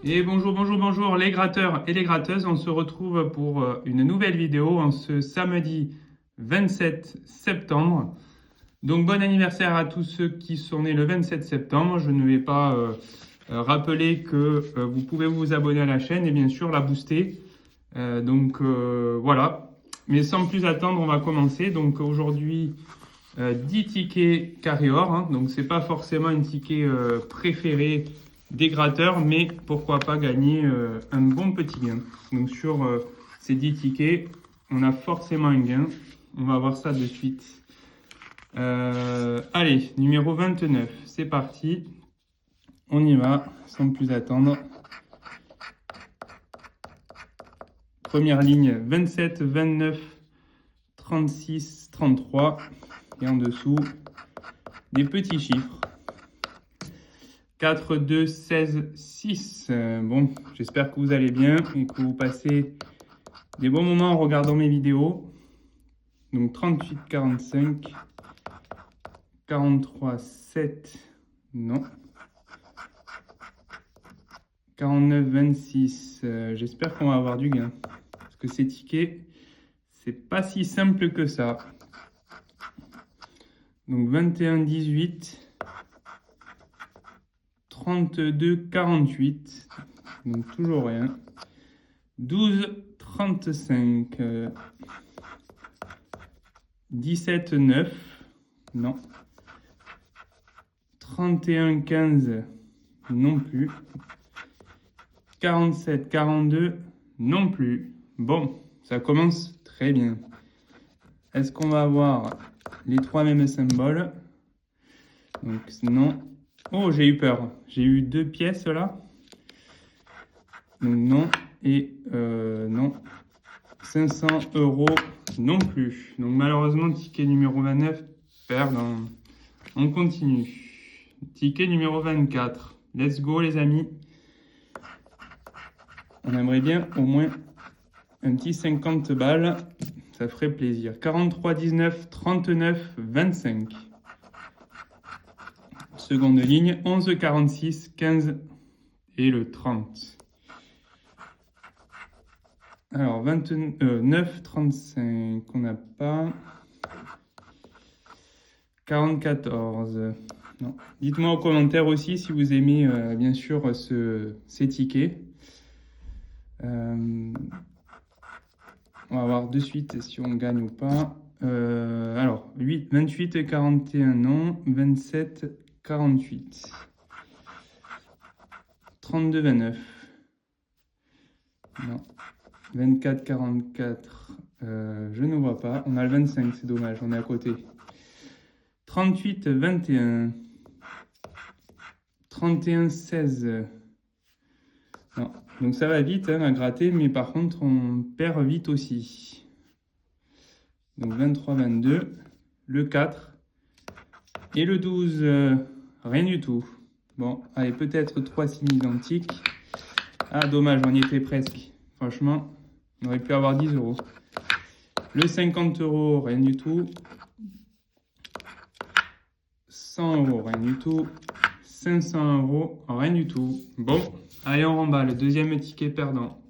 Et bonjour, bonjour, bonjour les gratteurs et les gratteuses. On se retrouve pour une nouvelle vidéo en ce samedi 27 septembre. Donc bon anniversaire à tous ceux qui sont nés le 27 septembre. Je ne vais pas rappeler que vous pouvez vous abonner à la chaîne et bien sûr la booster. Voilà. Mais sans plus attendre, on va commencer. Donc aujourd'hui, 10 tickets carré or. Donc c'est pas forcément un ticket préféré des gratteurs, mais pourquoi pas gagner un bon petit gain. Donc sur ces 10 tickets, on a forcément un gain. On va voir ça de suite. Allez, numéro 29, c'est parti. On y va, sans plus attendre. Première ligne, 27, 29, 36, 33. Et en dessous, des petits chiffres. 4, 2, 16, 6. Bon, j'espère que vous allez bien et que vous passez des bons moments en regardant mes vidéos. Donc 38, 45, 43, 7, non. 49, 26, j'espère qu'on va avoir du gain. Parce que ces tickets, c'est pas si simple que ça. Donc 21, 18, 32, 48, donc toujours rien. 12, 35, 17, 9, non. 31, 15, non plus. 47, 42, non plus. Bon, ça commence très bien. Est-ce qu'on va avoir les trois mêmes symboles? Donc non. Oh, j'ai eu peur. J'ai eu deux pièces là. Donc non. Et non. 500 € non plus. Donc malheureusement, ticket numéro 29, perdant. On continue. Ticket numéro 24. Let's go les amis. On aimerait bien au moins un petit 50 balles. Ça ferait plaisir. 43, 19, 39, 25. Seconde ligne, 11, 46, 15 et le 30. Alors, 29, 35, on n'a pas. 44, non. Dites-moi en commentaire aussi si vous aimez, bien sûr, ces tickets. On va voir de suite si on gagne ou pas. Alors, 28 et 41, non. 27, 48. 32, 29. Non. 24, 44, je ne vois pas. On a le 25, c'est dommage, on est à côté. 38, 21. 31, 16. Non. Donc ça va vite à gratter, mais par contre, on perd vite aussi. Donc 23, 22. Le 4. Et le 12, rien du tout. Bon, allez, peut-être 3 signes identiques. Ah, dommage, on y était presque. Franchement, on aurait pu avoir 10 €. Le 50 €, rien du tout. 100 €, rien du tout. 500 €, rien du tout. Bon, allez, on remballe. Deuxième ticket perdant.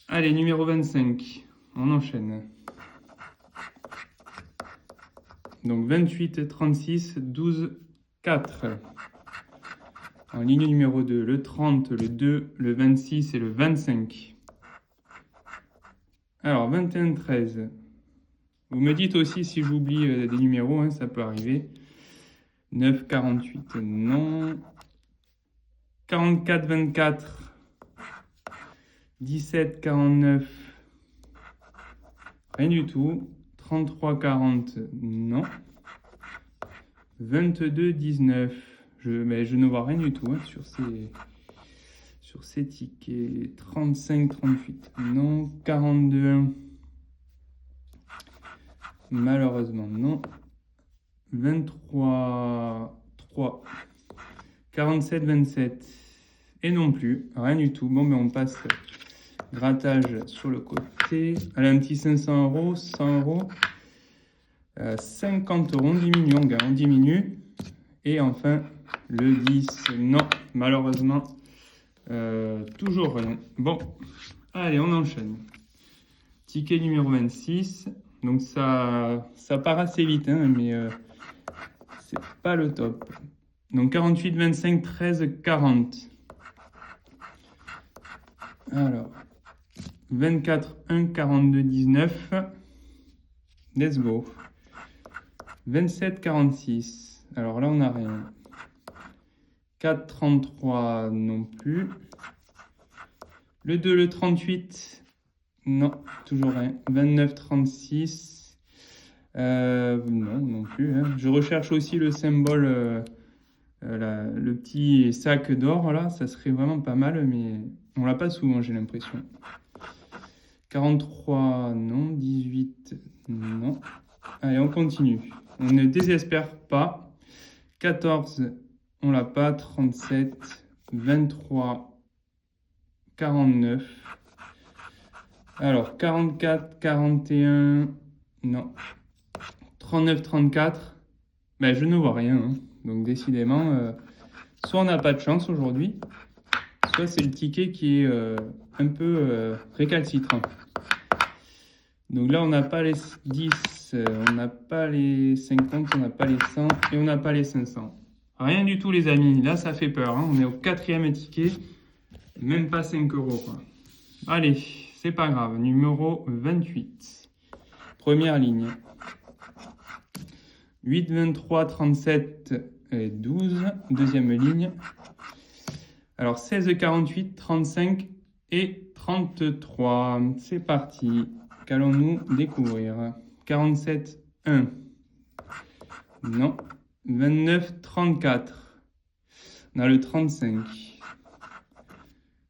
Allez, numéro 25. On enchaîne. Donc 28, 36, 12, 4. En ligne numéro 2, le 30, le 2, le 26 et le 25. Alors, 21, 13. Vous me dites aussi si j'oublie des numéros, ça peut arriver. 9, 48, non. 44, 24. 17, 49. Rien du tout. 33, 40, non. 22, 19. Mais je ne vois rien du tout sur ces tickets. 35, 38, non. 42, malheureusement, non. 23, 3. 47, 27. Et non plus, rien du tout. Bon, mais on passe grattage sur le côté. Allez, un petit 500 €, 100 €. 50 €, on diminue, on gagne, on diminue. Et enfin, le 10, non, malheureusement, Toujours rien. Bon, allez, on enchaîne. Ticket numéro 26. Donc ça part assez vite, hein, mais c'est pas le top. Donc 48, 25, 13, 40. Alors, 24, 1, 42, 19. Let's go. 27, 46. Alors là, on n'a rien. 4, 33 non plus. Le 2, le 38. Non, toujours rien. 29, 36. Non plus. Hein. Je recherche aussi le symbole, le petit sac d'or là. Ça serait vraiment pas mal, mais on l'a pas souvent, j'ai l'impression. 43, non. 18, non. Allez, on continue. On ne désespère pas. 14, on l'a pas. 37, 23, 49. Alors, 44, 41, non. 39, 34, ben, je ne vois rien. Hein. Donc, décidément, soit on n'a pas de chance aujourd'hui, soit c'est le ticket qui est un peu récalcitrant. Donc là, on n'a pas les 10, on n'a pas les 50, on n'a pas les 100 et on n'a pas les 500. Rien du tout, les amis. Là, ça fait peur. Hein. On est au 4e ticket, même pas 5 euros. Quoi. Allez, c'est pas grave. Numéro 28. Première ligne. 8, 23, 37 et 12. Deuxième ligne. Alors 16, 48, 35 et 33. C'est parti. Qu'allons-nous découvrir? 47, 1. Non. 29, 34. On a le 35.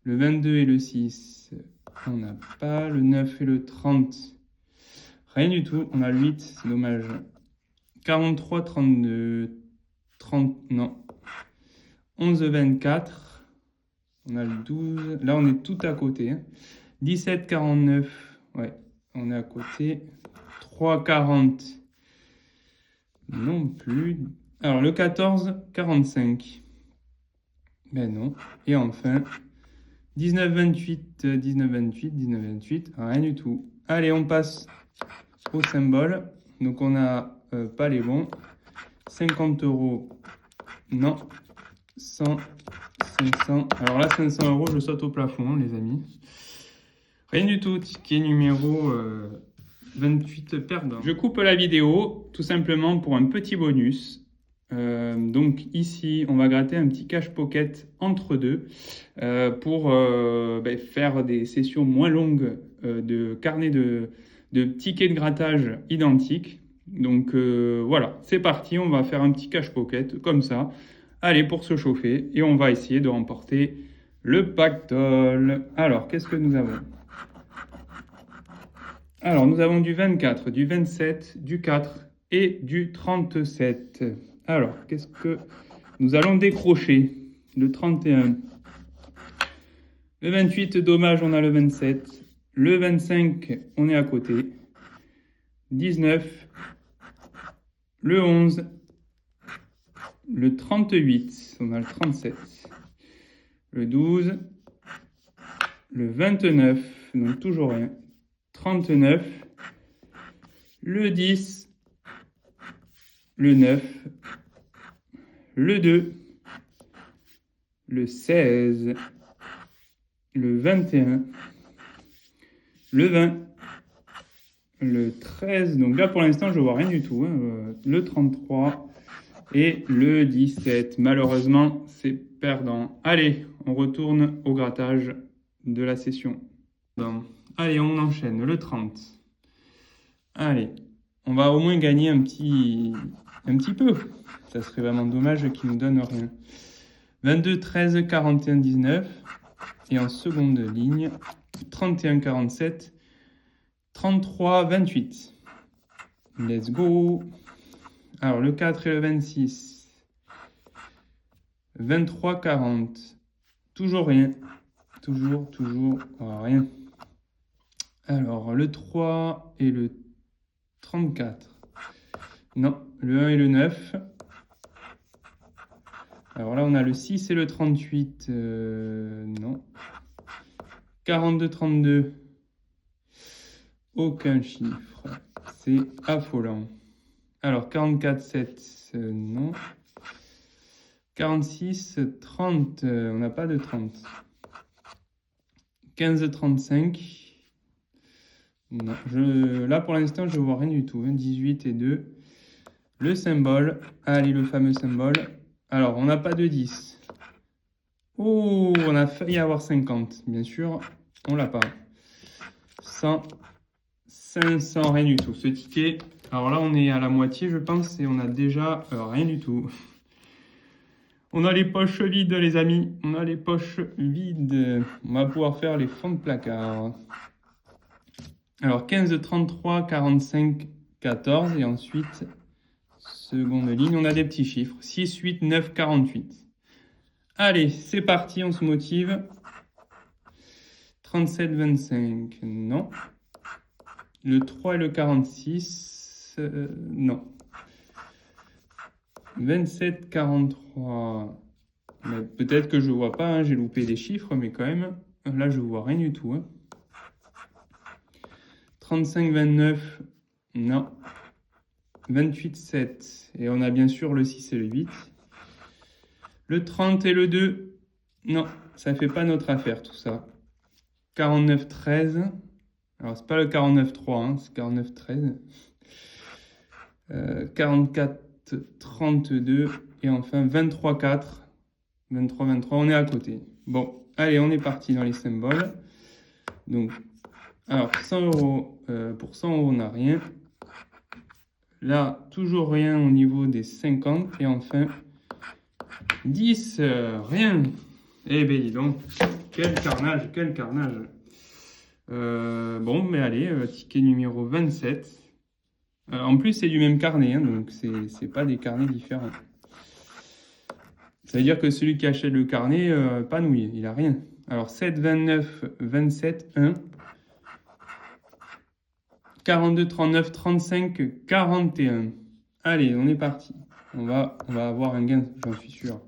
Le 22 et le 6. On n'a pas. Le 9 et le 30. Rien du tout. On a le 8. C'est dommage. 43, 32. 30. Non. 11, 24. On a le 12. Là, on est tout à côté. 17, 49. Ouais. On est à côté. 3, 40. Non plus. Alors, le 14, 45. Ben non. Et enfin, 19, 28, 19, 28, 19, 28. Rien du tout. Allez, on passe au symbole. Donc, on n'a pas les bons. 50 euros. Non. 100, 500. Alors là, 500 euros, je saute au plafond, les amis. Rien du tout. Ticket numéro 28 perdant. Je coupe la vidéo tout simplement pour un petit bonus. Donc ici, on va gratter un petit cash pocket entre deux pour faire des sessions moins longues de carnet de tickets de grattage identiques. Donc voilà, c'est parti, on va faire un petit cash pocket comme ça. Allez, pour se chauffer et on va essayer de remporter le pactole. Alors, qu'est-ce que nous avons? Alors, nous avons du 24, du 27, du 4 et du 37. Alors, qu'est-ce que nous allons décrocher? Le 31. Le 28, dommage, on a le 27. Le 25, on est à côté. 19. Le 11. Le 38, on a le 37. Le 12. Le 29, donc toujours rien. 39. Le 10. Le 9. Le 2. Le 16. Le 21. Le 20. Le 13. Donc là, pour l'instant, je vois rien du tout. Hein. Le 33. Et le 17. Malheureusement, c'est perdant. Allez, on retourne au grattage de la session. Bon. Allez, on enchaîne. Le 30. Allez, on va au moins gagner un petit peu. Ça serait vraiment dommage qu'il nous donne rien. 22, 13, 41, 19. Et en seconde ligne, 31, 47, 33, 28. Let's go. Alors, le 4 et le 26. 23, 40. Toujours rien. Toujours rien. Alors, le 3 et le 34. Non, le 1 et le 9. Alors là, on a le 6 et le 38. Non. 42, 32. Aucun chiffre. C'est affolant. Alors, 44, 7. Non. 46, 30. On n'a pas de 30. 15, 35. Non. Là, pour l'instant, je ne vois rien du tout. 18 et 2. Le symbole. Allez, le fameux symbole. Alors, on n'a pas de 10. Oh, on a failli avoir 50. Bien sûr, on l'a pas. 100, 500, rien du tout. Ce ticket, alors là, on est à la moitié, je pense, et on a déjà rien du tout. On a les poches vides, les amis. On a les poches vides. On va pouvoir faire les fonds de placard. Alors, 15, 33, 45, 14. Et ensuite, seconde ligne, on a des petits chiffres. 6, 8, 9, 48. Allez, c'est parti, on se motive. 37, 25, non. Le 3 et le 46, non. 27, 43. Peut-être que je ne vois pas, hein, j'ai loupé des chiffres, mais quand même, là, je ne vois rien du tout. Hein. 35, 29, non. 28, 7. Et on a bien sûr le 6 et le 8. Le 30 et le 2, non, ça ne fait pas notre affaire, tout ça. 49, 13. Alors, c'est pas le 49-3, hein, c'est 49-13. 44-32. Et enfin, 23-4. 23-23, on est à côté. Bon, allez, on est parti dans les symboles. Donc, alors, 100 euros. Pour 100 euros, on n'a rien. Là, toujours rien au niveau des 50. Et enfin, 10, rien. Eh bien, dis donc, quel carnage, quel carnage. Bon, mais allez, ticket numéro 27. En plus, c'est du même carnet, hein, donc c'est pas des carnets différents. Ça veut dire que celui qui achète le carnet, pas nouillé, il a rien. Alors, 7, 29, 27, 1. 42, 39, 35, 41. Allez, on est parti. On va avoir un gain, j'en suis sûr.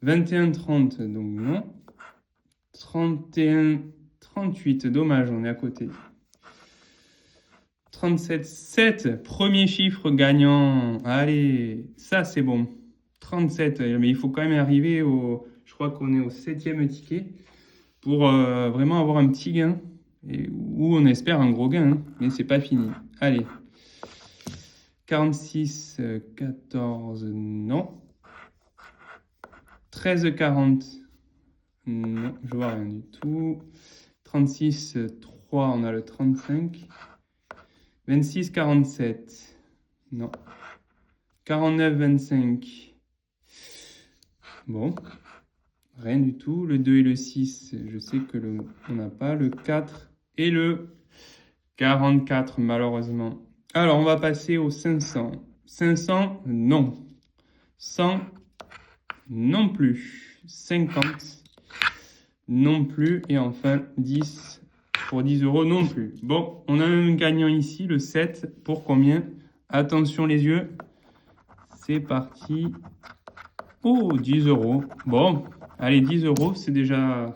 21, 30, donc non. 31, 38, dommage, on est à côté. 37, 7, premier chiffre gagnant. Allez, ça c'est bon. 37, mais il faut quand même arriver au... Je crois qu'on est au 7e ticket pour vraiment avoir un petit gain. Ou on espère un gros gain, hein, mais c'est pas fini. Allez. 46, 14, non. 13, 40, non, je vois rien du tout. 36, 3, on a le 35. 26, 47. Non. 49, 25. Bon. Rien du tout. Le 2 et le 6, je sais que on n'a pas. Le 4 et le 44, malheureusement. Alors, on va passer au 500. 500, non. 100, non plus. 50, non plus. Et enfin, 10. Pour 10 euros non plus. Bon, on a un gagnant ici, le 7. Pour combien? Attention les yeux. C'est parti. Oh, 10 euros. Bon, allez, 10 euros, c'est déjà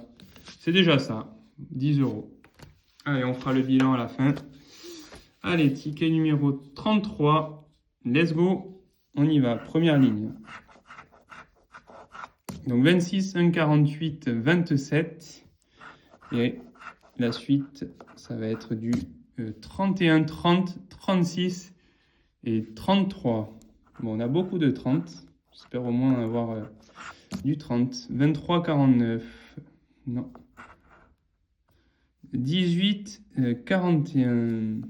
ça. 10 euros. Allez, on fera le bilan à la fin. Allez, ticket numéro 33. Let's go. On y va. Première ligne. Donc 26, 1, 48, 27. Et la suite, ça va être du 31, 30, 36 et 33. Bon, on a beaucoup de 30. J'espère au moins avoir du 30. 23, 49. Non. 18, 41.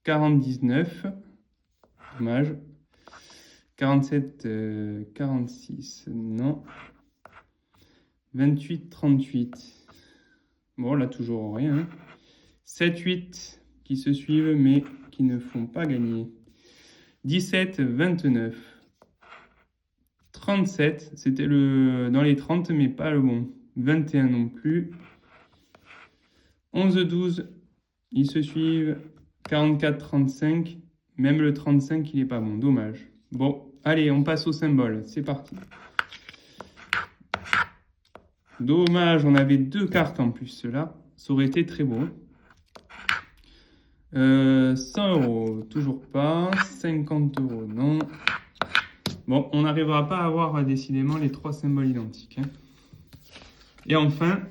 49. Dommage. 47, 46. Non. 28, 38. Bon, là, toujours rien. Hein. 7, 8 qui se suivent, mais qui ne font pas gagner. 17, 29. 37, c'était dans les 30, mais pas le bon. 21 non plus. 11, 12, ils se suivent. 44, 35. Même le 35, il n'est pas bon. Dommage. Bon, Allez, on passe au symbole. C'est parti. Dommage, on avait 2 cartes en plus là. Ça aurait été très beau. 100 €, toujours pas. 50 €, non. Bon, on n'arrivera pas à avoir décidément les 3 symboles identiques. Hein. Et enfin,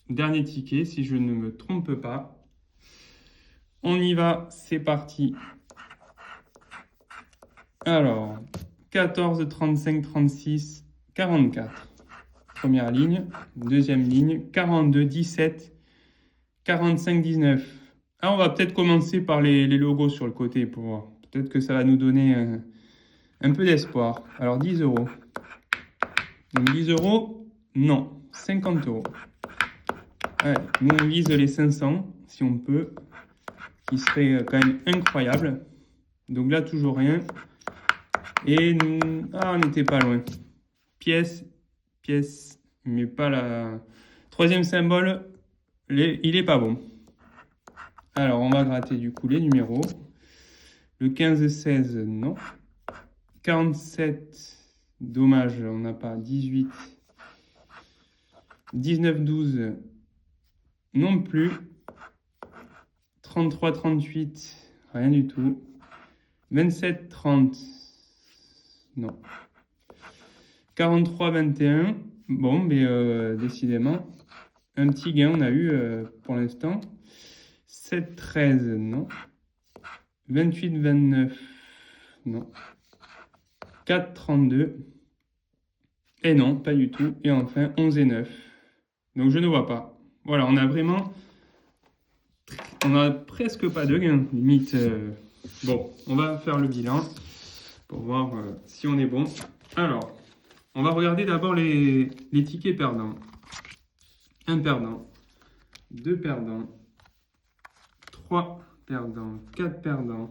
dernier ticket, si je ne me trompe pas. On y va, c'est parti. Alors, 14, 35, 36, 44. Première ligne. Deuxième ligne, 42, 17, 45, 19. Ah, on va peut-être commencer par les logos sur le côté pour voir. Peut-être que ça va nous donner un peu d'espoir. Alors, 10 €. Donc, 10 €, non. 50 €. Allez, nous, on vise les 500, si on peut, qui serait quand même incroyable. Donc là, toujours rien. Et on n'était pas loin. Pièce, mais pas la... Troisième symbole, il est pas bon. Alors, on va gratter du coup les numéros. Le 15-16, non. 47, dommage, on n'a pas. 18, 19-12, non plus. 33-38, rien du tout. 27-30, non. 43-21, bon, mais décidément, un petit gain on a eu pour l'instant. 7-13, non. 28-29, non. 4-32, et non, pas du tout. Et enfin, 11-9. Donc je ne vois pas. Voilà, on a presque pas de gain, limite. Bon, on va faire le bilan pour voir si on est bon. Alors, on va regarder d'abord les tickets perdants. 1 perdant, 2 perdants, 3 perdants, 4 perdants,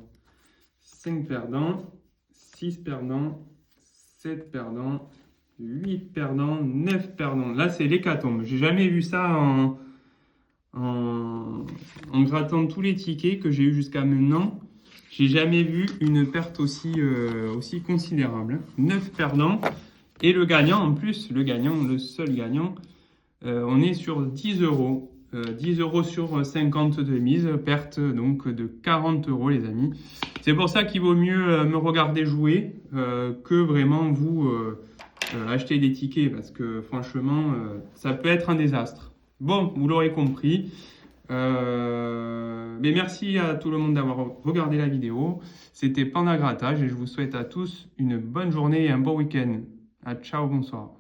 5 perdants, 6 perdants, 7 perdants, 8 perdants, 9 perdants. Là, c'est l'hécatombe. J'ai jamais vu ça en grattant tous les tickets que j'ai eu jusqu'à maintenant. J'ai jamais vu une perte aussi considérable. 9 perdants. Et le gagnant, en plus, le seul gagnant, on est sur 10 €. 10 € sur 50 de mise, perte donc de 40 € les amis. C'est pour ça qu'il vaut mieux me regarder jouer que vraiment vous acheter des tickets parce que franchement, ça peut être un désastre. Bon, vous l'aurez compris. Mais merci à tout le monde d'avoir regardé la vidéo. C'était Panda Grattage et je vous souhaite à tous une bonne journée et un bon week-end. Ciao, bonsoir.